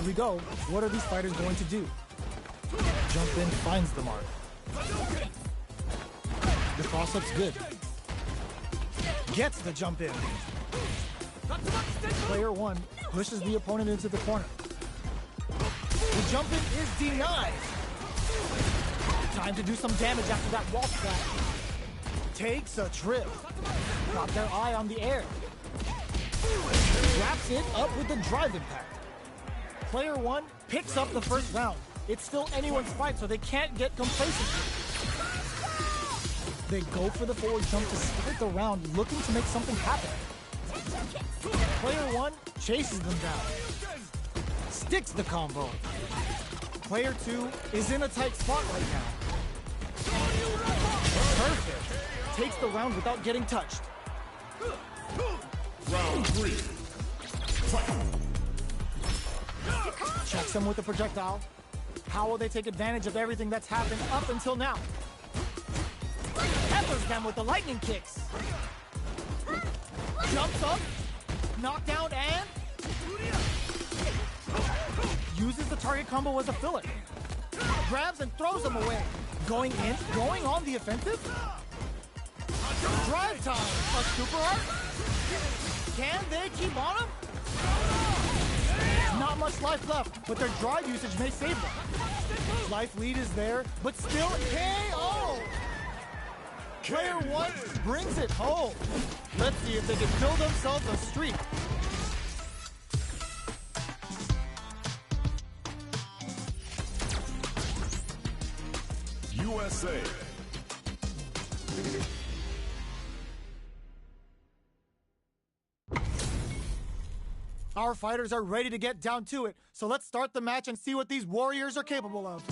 Here we go. What are these fighters going to do? Jump in, finds the mark. The cross-up's good. Gets the jump in. Player 1 pushes the opponent into the corner. The jump in is denied. Time to do some damage after that wall splat. Takes a trip. Got their eye on the air. Wraps it up with the drive impact. Player 1 picks up the first round. It's still anyone's fight, so they can't get complacent. They go for the forward jump to start the round, looking to make something happen. Player 1 chases them down. Sticks the combo. Player 2 is in a tight spot right now. Perfect. Takes the round without getting touched. Round 3. Fight. Checks them with a projectile. How will they take advantage of everything that's happened up until now? Peppers them with the lightning kicks. Jumps up. Knockdown and... uses the target combo as a filler. Grabs and throws them away. Going in, going on the offensive. Drive time. A super art. Can they keep on him? Not much life left, but their drive usage may save them. Life lead is there, but still KO! Player 1 brings it home. Let's see if they can build themselves a streak. USA. Our fighters are ready to get down to it, so let's start the match and see what these warriors are capable of.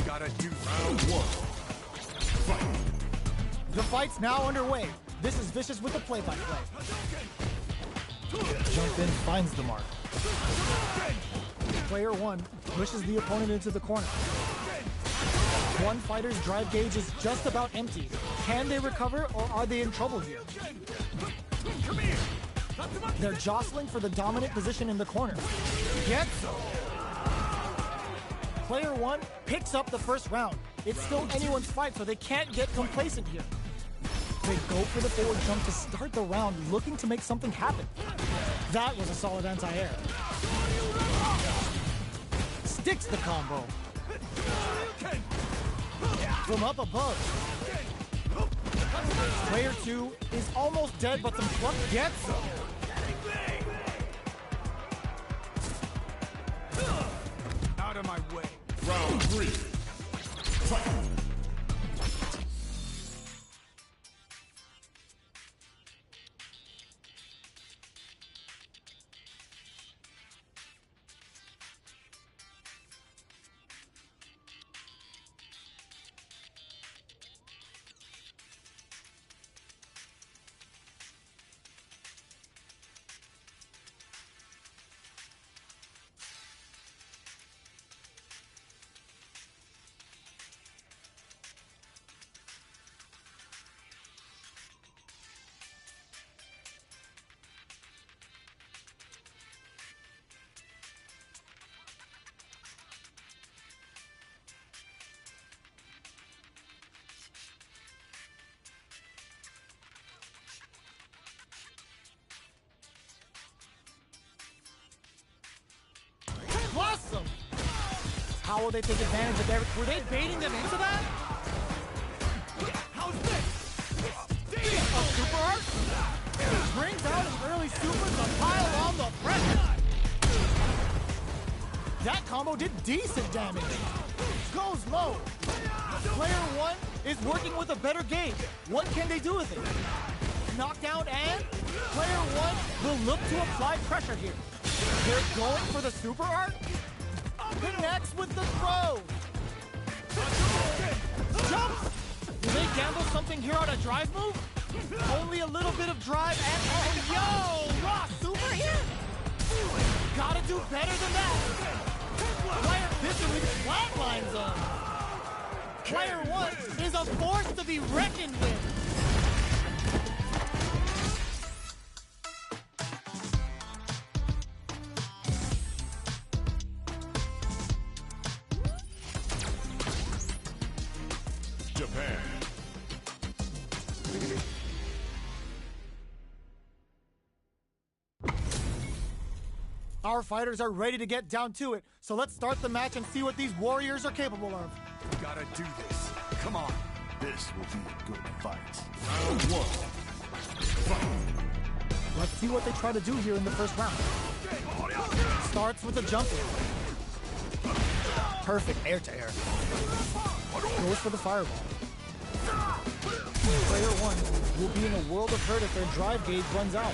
Gotta do round 1. Fight. The fight's now underway. This is Vicious with the play-by-play. Jump in, finds the mark. Player 1 pushes the opponent into the corner. One fighter's drive gauge is just about empty. Can they recover, or are they in trouble here? They're jostling for the dominant position in the corner. Gets them. Player 1 picks up the first round. It's still anyone's fight, so they can't get complacent here. They go for the forward jump to start the round, looking to make something happen. That was a solid anti-air. Sticks the combo. From up above. Player 2 is almost dead, but some pluck gets him. Out of my way. Round 3. Fight. Awesome! How will they take advantage of everything? Were they baiting them into that? How's this? A super art? Brings out an early super to pile on the pressure. That combo did decent damage. Goes low. Player 1 is working with a better gauge. What can they do with it? Knockdown and player 1 will look to apply pressure here. They're going for the super art. Connects with the throw. Jumps. Do they gamble something here on a drive move? Only a little bit of drive and oh, yo, raw super here. Gotta do better than that. Player viscerally flatlines them. Player 1 is a force to be reckoned with. Japan. Our fighters are ready to get down to it, so let's start the match and see what these warriors are capable of. Gotta do this. Come on. This will be a good fight. Round one. Fight. Let's see what they try to do here in the first round. Starts with a jump in. Perfect air-to-air. Goes for the fireball. Player one will be in a world of hurt if their drive gauge runs out.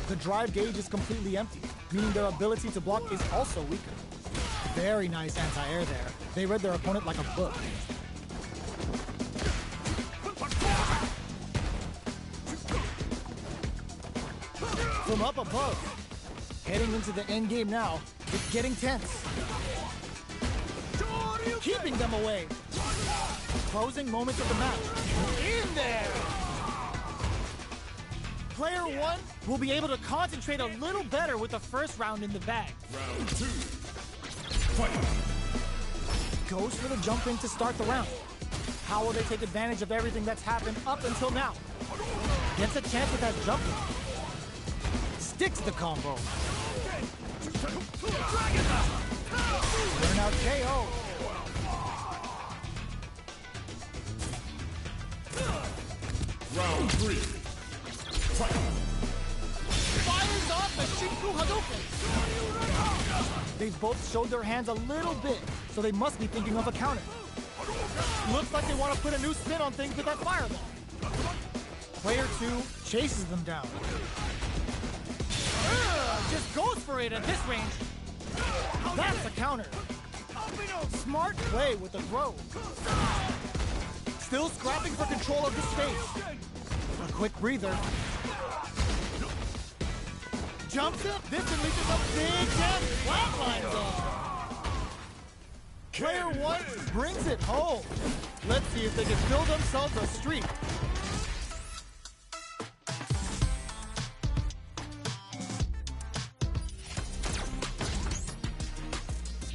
The drive gauge is completely empty, meaning their ability to block is also weaker. Very nice anti-air there. They read their opponent like a book. From up above, heading into the end game now, it's getting tense. Keeping them away. Closing moments of the match. In there! Player one will be able to concentrate a little better with the first round in the bag. Round two. Fight. Goes for the jump in to start the round. How will they take advantage of everything that's happened up until now? Gets a chance with that jump in. Sticks the combo. Burnout KO. Round three. Fight. Fires off the Shinku Hadouken. They've both showed their hands a little bit, so they must be thinking of a counter. Looks like they want to put a new spin on things with that fireball. Player two chases them down. Just goes for it at this range. That's a counter. Smart play with the throw. Still scrapping for control of the space. A quick breather. Jumps it. This unleashes a big damage. Flatlines off. Player one brings it home. Let's see if they can build themselves a streak.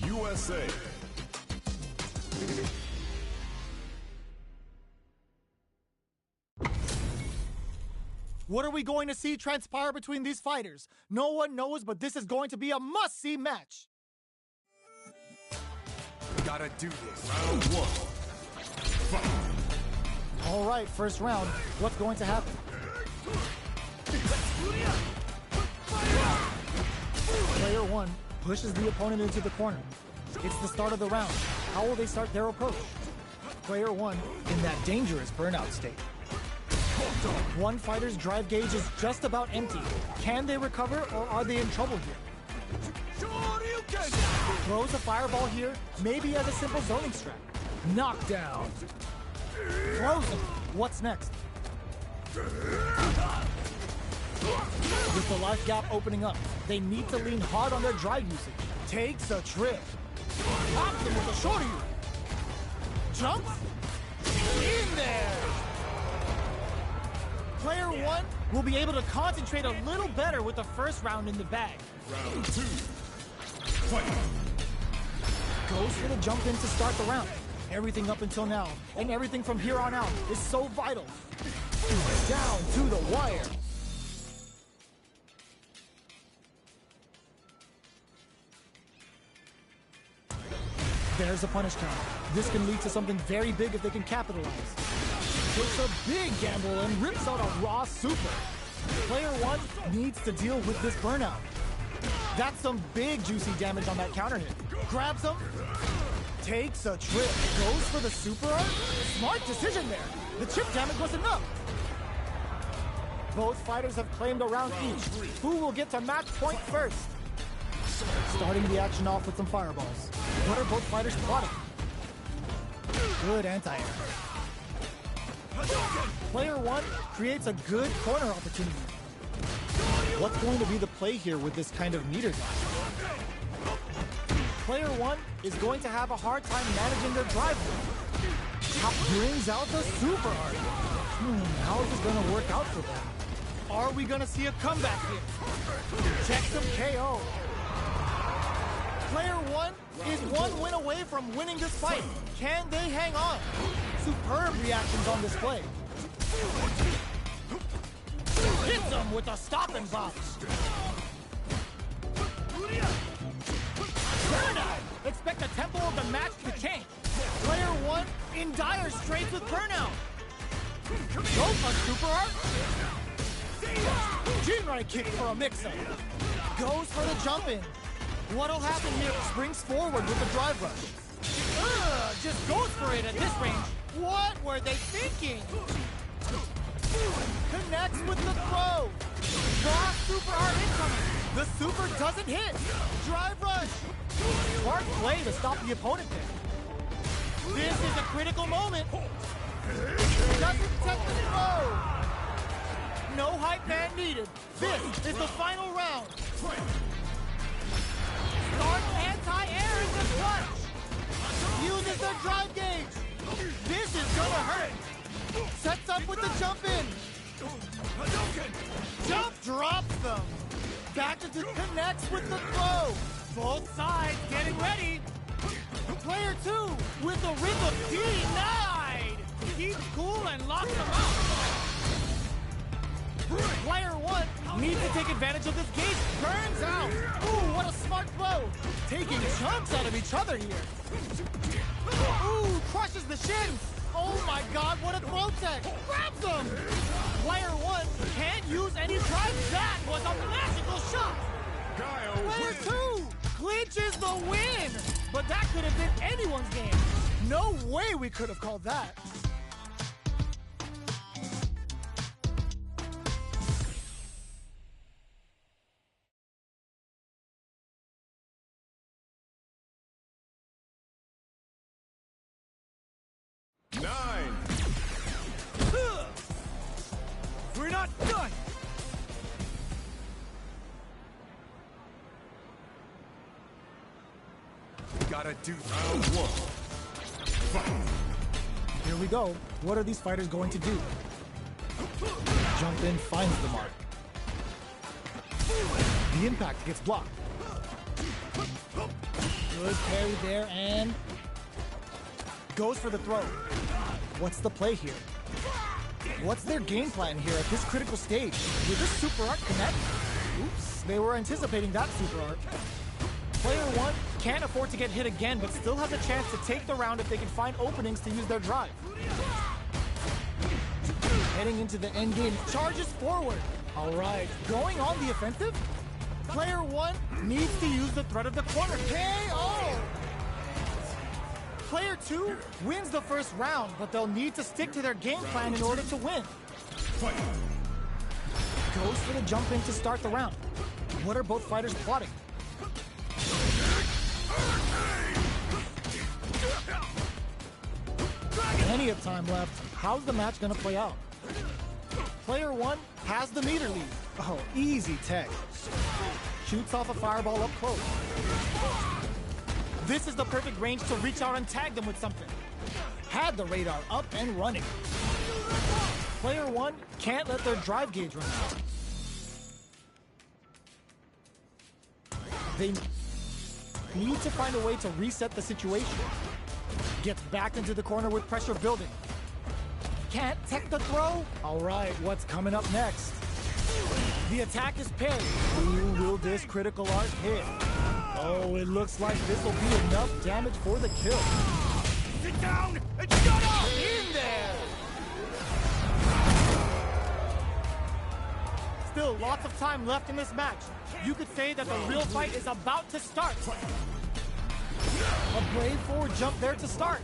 USA. What are we going to see transpire between these fighters? No one knows, but this is going to be a must-see match. Gotta do this. Round one. Fight. All right, first round. What's going to happen? Player one pushes the opponent into the corner. It's the start of the round. How will they start their approach? Player one in that dangerous burnout state. One fighter's drive gauge is just about empty. Can they recover, or are they in trouble here? Throws a fireball here, maybe as a simple zoning strat. Knockdown. Throws him. What's next? With the life gap opening up, they need to lean hard on their drive usage. Takes a trip. Pops him with a shorty. Jumps. In there. Player one will be able to concentrate a little better with the first round in the bag. Round two. Fight. Goes for the jump in to start the round. Everything up until now, and everything from here on out, is so vital. Down to the wire. There's a punish count. This can lead to something very big if they can capitalize. Takes a big gamble and rips out a raw super. Player one needs to deal with this burnout. That's some big juicy damage on that counter hit. Grabs him. Takes a trip. Goes for the super art. Smart decision there. The chip damage was enough. Both fighters have claimed a round each. Who will get to match point first? Starting the action off with some fireballs. What are both fighters plotting? Good anti-air. Player one creates a good corner opportunity. What's going to be the play here with this kind of meter dodge? Player one is going to have a hard time managing their drive. Brings out the super art. How is this going to work out for them? Are we going to see a comeback here? Check some KO. Player one is one win away from winning this fight. Can they hang on? Superb reactions on display. Hits him with a stop and box. Burnout! Expect the tempo of the match to change. Player one in dire straits with burnout. Go for super art. Jinrai kick for a mix-up. Goes for the jump in. What'll happen here? Springs forward with the drive rush. Just goes for it at this range. What were they thinking? Connects with the throw. Raw super art incoming. The super doesn't hit. Drive rush. Smart play to stop the opponent there. This is a critical moment. Doesn't take the throw. No hype man needed. This is the final round. Start anti-air in the clutch. Uses their drive gauge. This is gonna hurt. Sets up with the jump in. Jump drops them. Back into connects with the throw. Both sides getting ready. Player two with the rhythm denied. Keeps cool and locks them out. Player one needs to take advantage of this gauge. Burns out. Ooh, what a smart throw. Taking chunks out of each other here. Ooh, crushes the shins. Oh my god, what a throw tech. Grabs him. Player one can't use any drive. That was a magical shot. Player two clinches the win. But that could have been anyone's game. No way we could have called that. We're not done! Gotta do round one. Fight! Here we go. What are these fighters going to do? Jump in, finds the mark. The impact gets blocked. Good parry there and goes for the throw. What's the play here? What's their game plan here at this critical stage? Will this super art connect? Oops, they were anticipating that super art. Player one can't afford to get hit again, but still has a chance to take the round if they can find openings to use their drive. Heading into the end game, charges forward. All right, going on the offensive? Player one needs to use the threat of the corner. KO! Player two wins the first round, but they'll need to stick to their game plan in order to win. Goes for the jump in to start the round. What are both fighters plotting? Plenty of time left. How's the match gonna play out? Player one has the meter lead. Oh, easy tech. Shoots off a fireball up close. This is the perfect range to reach out and tag them with something. Had the radar up and running. Player one can't let their drive gauge run out. They need to find a way to reset the situation. Gets backed into the corner with pressure building. Can't tech the throw? All right, what's coming up next? The attack is parried. Who will this critical art hit? Oh, it looks like this will be enough damage for the kill. Sit down and shut up! In there! Still lots of time left in this match. You could say that the real fight is about to start. A brave forward jump there to start.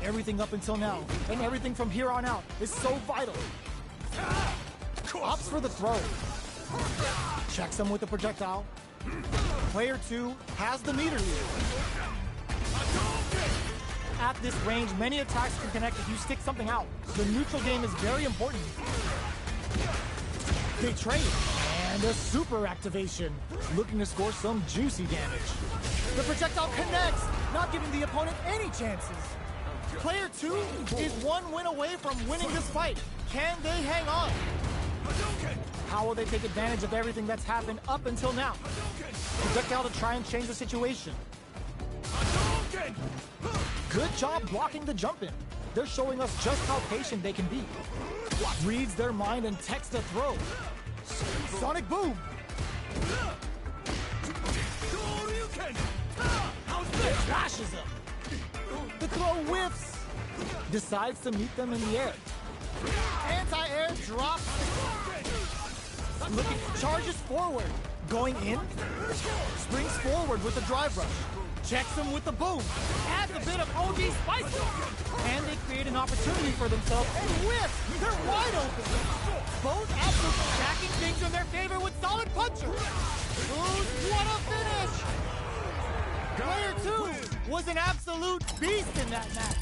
Everything up until now, and everything from here on out, is so vital. Opts for the throw. Checks him with the projectile. Player two has the meter lead. At this range, many attacks can connect if you stick something out. The neutral game is very important. They trade, and a super activation, looking to score some juicy damage. The projectile connects, not giving the opponent any chances. Player two is one win away from winning this fight. Can they hang on? How will they take advantage of everything that's happened up until now? Projectile to try and change the situation. Good job blocking the jump in. They're showing us just how patient they can be. Reads their mind and texts a throw. Sonic boom! Flashes him. The throw whiffs. Decides to meet them in the air. Anti-air drop. Looking, charges forward. Going in. Springs forward with the drive rush. Checks him with the boom. Adds a bit of OG spice. And they create an opportunity for themselves. And whiffs. They're wide open. Both absolutely stacking things in their favor with solid punchers. Ooh, what a finish! Player 2 was an absolute beast in that match.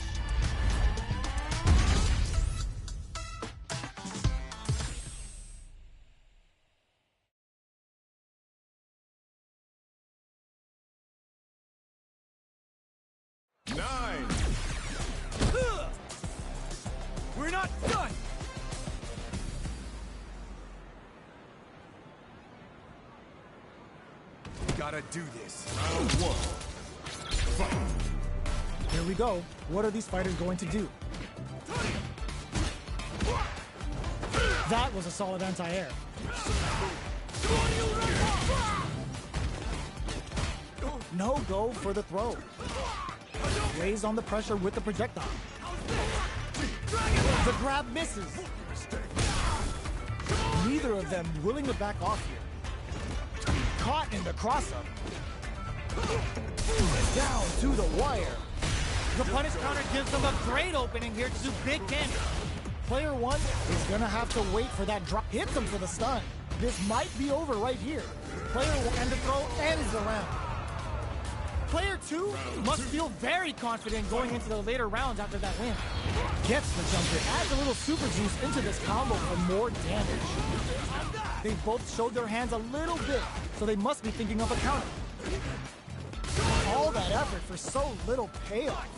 We're not done! Gotta do this. Round 1. Fight. Here we go. What are these fighters going to do? That was a solid anti-air. No go for the throw. Lays on the pressure with the projectile. The grab misses. Neither of them willing to back off here. Caught in the cross-up. Down to the wire. The punish counter gives them a great opening here to do big damage. Player 1 is gonna have to wait for that drop. Hits him for the stun. This might be over right here. Player 1 and the throw ends the round. Player 2 must feel very confident going into the later rounds after that win. Gets the jump in, adds a little super juice into this combo for more damage. They both showed their hands a little bit, so they must be thinking of a counter. All that effort for so little payoff.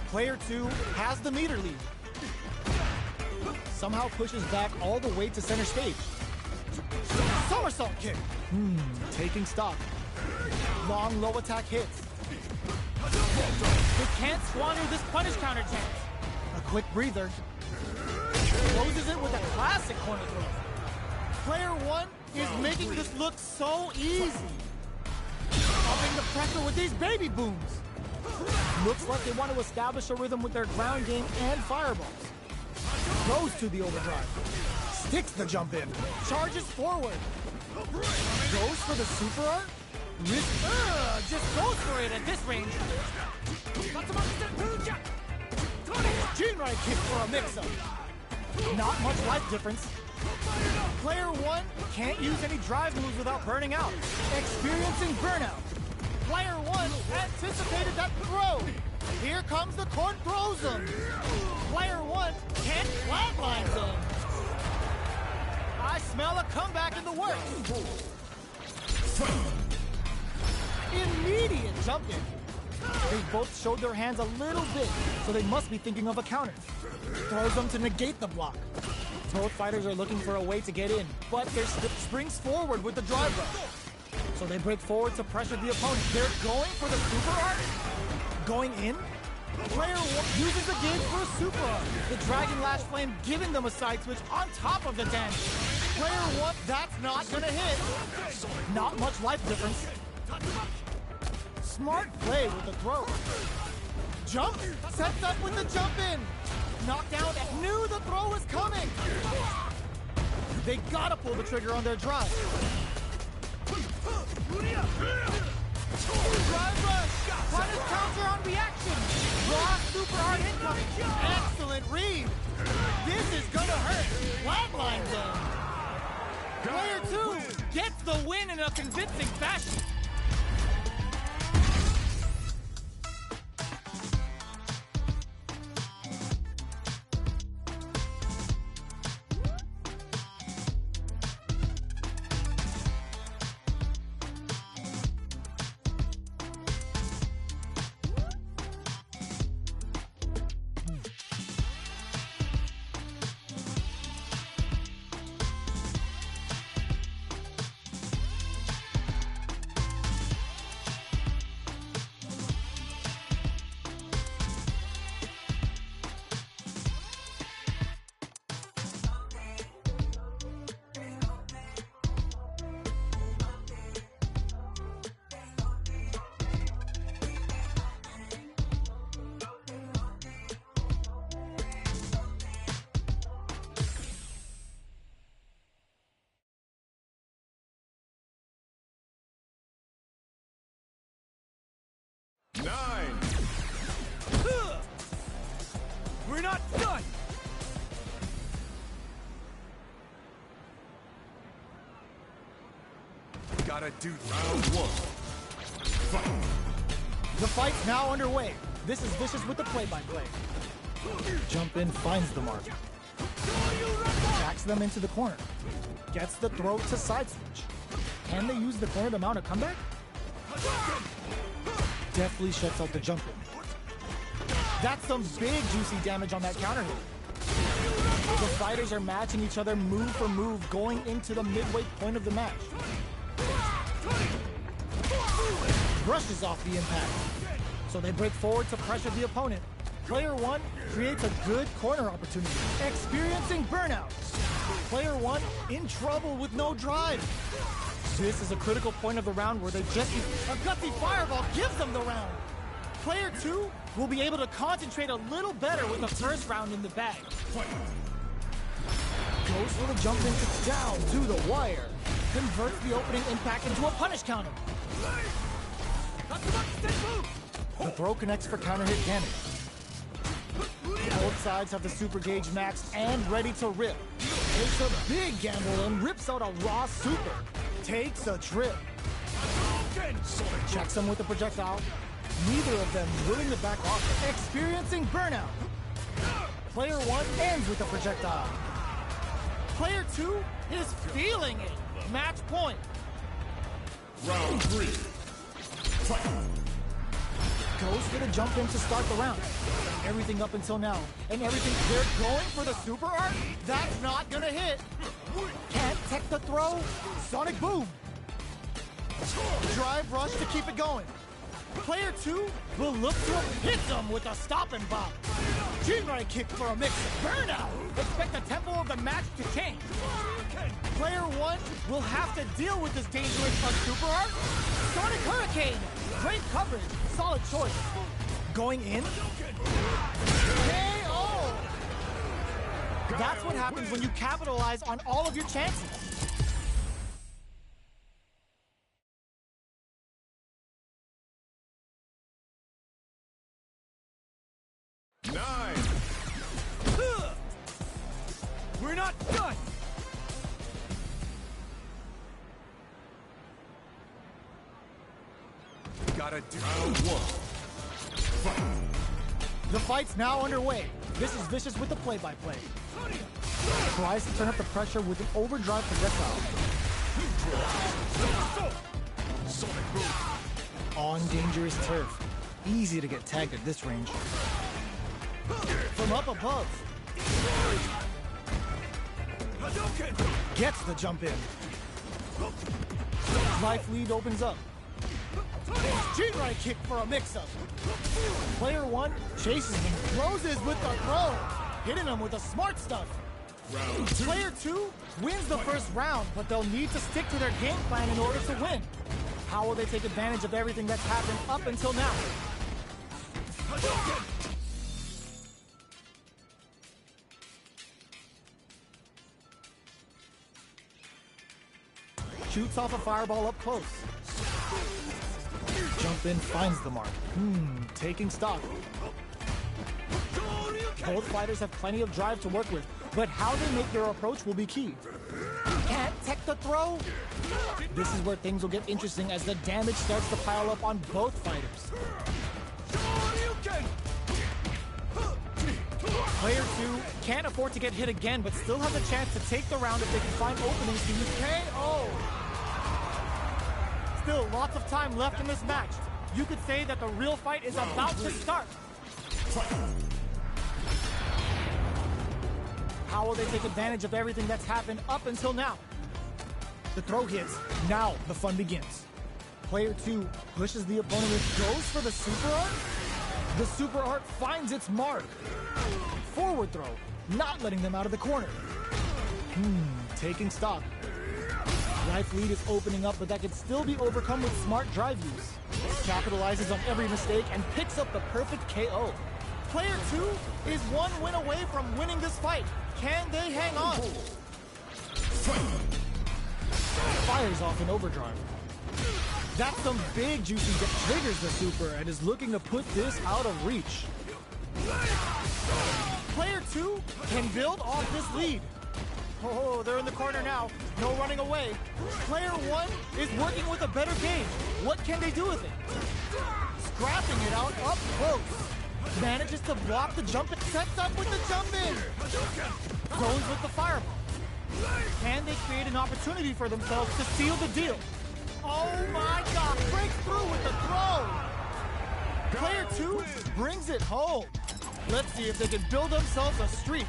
Player 2 has the meter lead. Somehow pushes back all the way to center stage. Somersault kick. Taking stock. Long low attack hits. They can't squander this punish counter chance. A quick breather. Closes it with a classic corner throw. Player 1 is making this look so easy. Upping the pressure with these baby booms. Looks like they want to establish a rhythm with their ground game and fireballs. Goes to the overdrive. Sticks the jump in. Charges forward. Goes for the super art. Just goes for it at this range. Jinrai kick for a mix-up. Not much life difference. Player 1 can't use any drive moves without burning out. Experiencing burnout. Player 1 anticipated that throw. Here comes the court throws him. Player 1 can't flatline him. I smell a comeback in the works. Immediate jump in. They both showed their hands a little bit, so they must be thinking of a counter. Throws them to negate the block. Both fighters are looking for a way to get in, but their springs forward with the drive rush. So they break forward to pressure the opponent. They're going for the super art. Going in. Player 1 uses the gauge for a super art. The Dragon Lash Flame giving them a side switch on top of the damage. Player 1, that's not gonna hit. Not much life difference. Smart play with the throw. Jump, sets up with the jump in. Knockdown, knew the throw was coming. They gotta pull the trigger on their drive. Drive rush, punish counter on reaction. Raw super hard incoming. Excellent read. This is gonna hurt. Flatline them. Player 2 gets the win in a convincing fashion. not done! Gotta do Round one. Fight. The fight's now underway. This is Vicious with the play-by-play. Jump in, finds the mark. Backs them into the corner. Gets the throw to side switch. Can they use the corner to mount a comeback? Deftly shuts out the jump in. That's some big juicy damage on that counter hit. The fighters are matching each other move for move going into the midway point of the match. Brushes off the impact. So they break forward to pressure the opponent. Player one creates a good corner opportunity, experiencing burnout. Player one in trouble with no drive. This is a critical point of the round where they just need a gutsy fireball gives them the round. Player two will be able to concentrate a little better with the first round in the bag. Goes for the jump in down to the wire. Converts the opening impact into a punish counter. The throw connects for counter hit damage. Both sides have the super gauge maxed and ready to rip. Takes a big gamble and rips out a raw super. Takes a trip. Checks him with the projectile. Neither of them willing to back off, experiencing burnout. Player one ends with the projectile. Player two is feeling it. Match point. Round three. Fight. Goes for the jump in to start the round. Everything up until now. And everything, they're going for the super art? That's not gonna hit. Can't tech the throw. Sonic boom. Drive rush to keep it going. Player two will look to hit them with a stop and bop. Jinrai kick for a mix. Burnout. Expect the tempo of the match to change. Player one will have to deal with this dangerous super art. Sonic Hurricane. Great coverage. Solid choice. Going in. KO. That's what happens when you capitalize on all of your chances. We're not done! Gotta do Round one. Fight. The fight's now underway. This is Vicious with the play-by-play. Tries to turn up the pressure with an overdrive projectile. On dangerous turf. Easy to get tagged at this range. From up above. Gets the jump in. Life lead opens up. Jinrai kick for a mix-up. Player one chases him, closes with the throw, hitting him with the smart stuff. Round two. Player two wins the first round, but they'll need to stick to their game plan in order to win. How will they take advantage of everything that's happened up until now? Shoots off a fireball up close. Jump in, finds the mark. Taking stock. Both fighters have plenty of drive to work with, but how they make their approach will be key. Can't tech the throw? This is where things will get interesting as the damage starts to pile up on both fighters. Player two can't afford to get hit again, but still has a chance to take the round if they can find openings to use KO. Still, lots of time left in this match. You could say that the real fight is about to start. How will they take advantage of everything that's happened up until now? The throw hits. Now the fun begins. Player two pushes the opponent and goes for the super art. The super art finds its mark. Forward throw, not letting them out of the corner. Taking stock. Life lead is opening up, but that can still be overcome with smart drive use. Capitalizes on every mistake and picks up the perfect KO. Player two is one win away from winning this fight. Can they hang on? Fires off an overdrive. That's some big juicy that triggers the super and is looking to put this out of reach. Player 2 can build off this lead. Oh, they're in the corner now. No running away. Player 1 is working with a better game. What can they do with it? Scrapping it out up close. Manages to block the jump and sets up with the jump in. Zones with the fireball. Can they create an opportunity for themselves to seal the deal? Oh my God, breaks through with the throw. Player 2 brings it home. Let's see if they can build themselves a streak.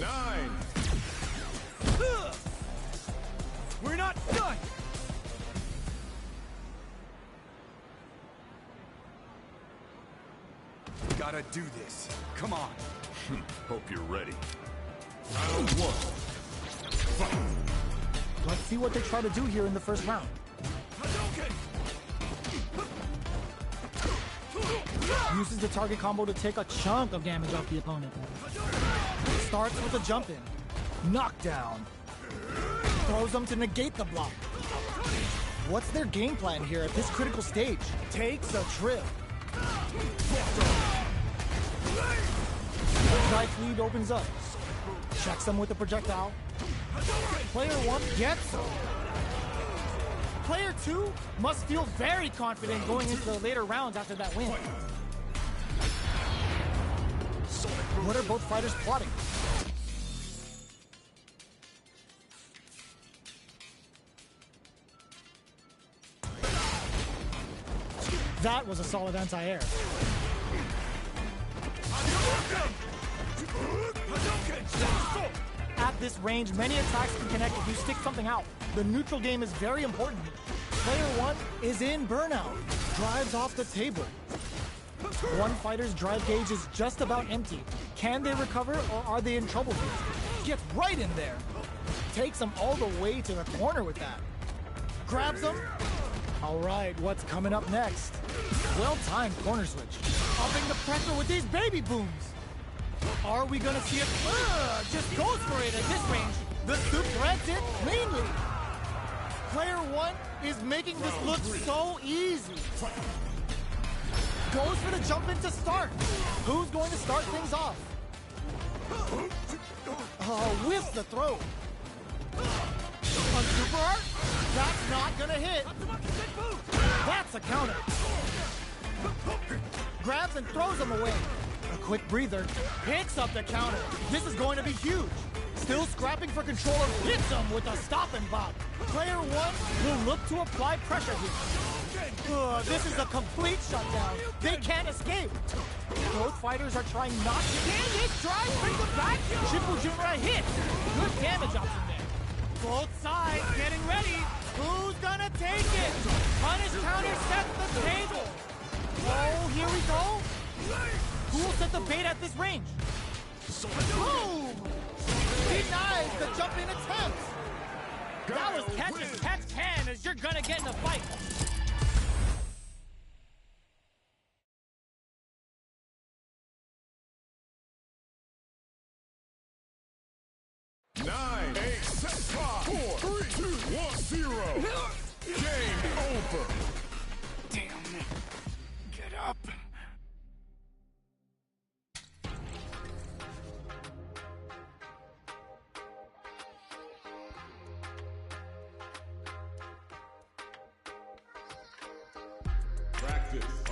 Nine. We're not done! Gotta do this. Come on. Hope you're ready. Round 1. Fight. Let's see what they try to do here in the first round. Uses the target combo to take a chunk of damage off the opponent. Starts with a jump in. Knockdown. Throws them to negate the block. What's their game plan here at this critical stage? Takes a trip. Knife's lead opens up. Checks them with a projectile. Player 1 gets them. Player 2 must feel very confident going into the later rounds after that win. What are both fighters plotting? That was a solid anti-air. At this range, many attacks can connect if you stick something out. The neutral game is very important. Player 1 is in burnout. Drives off the table. One fighter's drive gauge is just about empty. Can they recover or are they in trouble here? Gets right in there. Takes them all the way to the corner with that. Grabs them. All right, what's coming up next? Well-timed corner switch. Upping the pressure with these baby booms. Are we gonna see it? Just goes for it at this range. The soup threads it cleanly. Player 1 is making this look so easy. Goes for the jump in to start. Who's going to start things off? Whiffs the throw. A super art? That's not gonna hit. That's a counter. Grabs and throws him away. A quick breather. Picks up the counter. This is going to be huge. Still scrapping for control. Hits him with a stop and bop. Player 1 will look to apply pressure here. This is a complete shutdown. They can't escape. Both fighters are trying not to. Can it drive? Brings them back. Shippujinra hit. Good damage option there. Both sides getting ready. Who's gonna take it? Punish counter sets the table. Oh, here we go. Who will set the bait at this range? Boom! Denies the jump in attempt. That was catch as catch can, as you're gonna get in a fight. Nine, 8, 7, 5, 4, 3, 2, 1, 0. Game over. Damn it. Get up.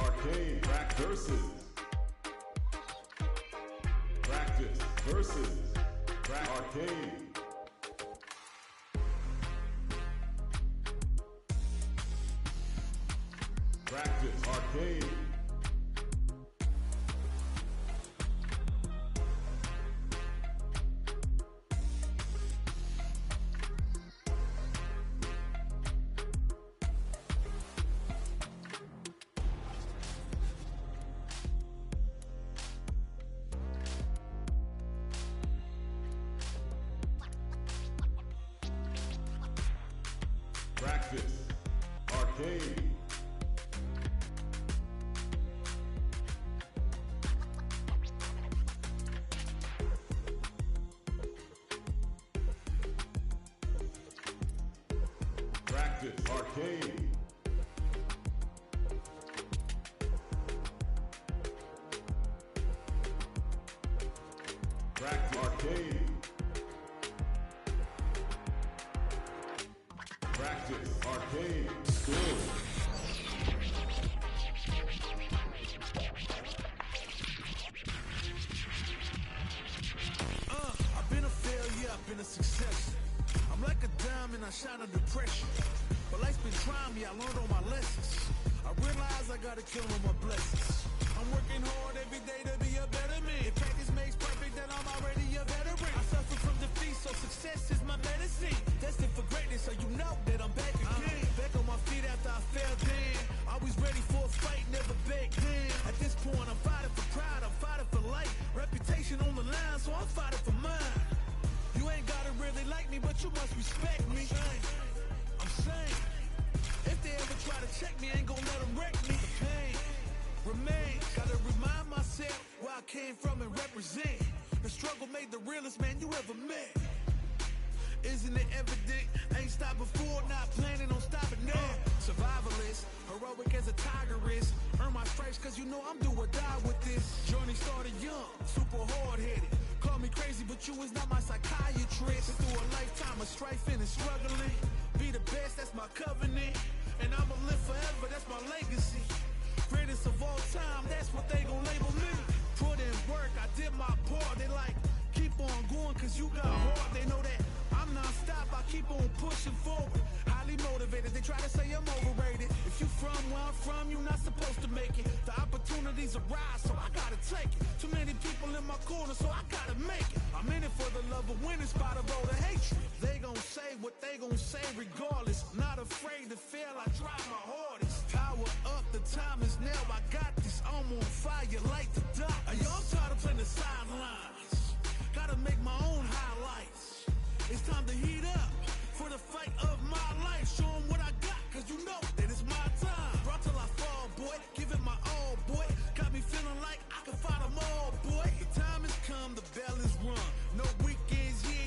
Arcade. Track versus. Practice versus. Track arcade. Practice arcade. Practice arcade. Practice arcade. Practice arcade. Practice arcade. Score. I've been a failure, I've been a success. I'm like a diamond, I shine under pressure. But life's been trying me, I learned all my lessons. I realize I gotta kill all my blessings. I'm working hard every day to be a better man. If practice makes perfect, then I'm already a veteran. I suffer from defeat, so success is my medicine. Destined for greatness, so you know that I'm back again. Back on my feet after I fell down. Always ready for a fight, never back down. At this point, I'm fighting for pride, I'm fighting for life. Reputation on the line, so I'm fighting for mine. You ain't gotta really like me, but you must respect me. I'm saying, if they ever try to check me, ain't gonna let them wreck me. The pain remains, gotta remind myself where I came from and represent. The struggle made the realest man you ever met. Isn't it evident? Ain't stopped before, not planning on stopping now. Survivalist, heroic as a tiger is. Earn my stripes cause you know I'm do or die with this. Journey started young, super hard-headed. Call me crazy, but you is not my psychiatrist. Through a lifetime of strife and struggling. Be the best, that's my covenant. And I'ma live forever, that's my legacy. Greatest of all time, that's what they gon' label me. Put in work, I did my part. They like, keep on going cause you got heart. They know that I'm non-stop, I keep on pushing forward. Highly motivated, they try to say I'm overrated. If you from where I'm from, you're not supposed to make it. The opportunities arise, so I gotta take it. Too many people in my corner, so I gotta make it. I'm in it for the love of winning, spot of all the hatred. They gon' say what they gon' say regardless. Not afraid to fail, I try my hardest. Power up, the time is now, I got this. I'm on fire like the doctors. I'm tired of playing the sidelines. Gotta make my own highlights. It's time to heat up for the fight of my life. Show 'em what I got, cause you know that it's my time. Brought till I fall, boy, give it my all, boy. Got me feeling like I can fight them all, boy. The time has come, the bell is rung. No weekends, yeah,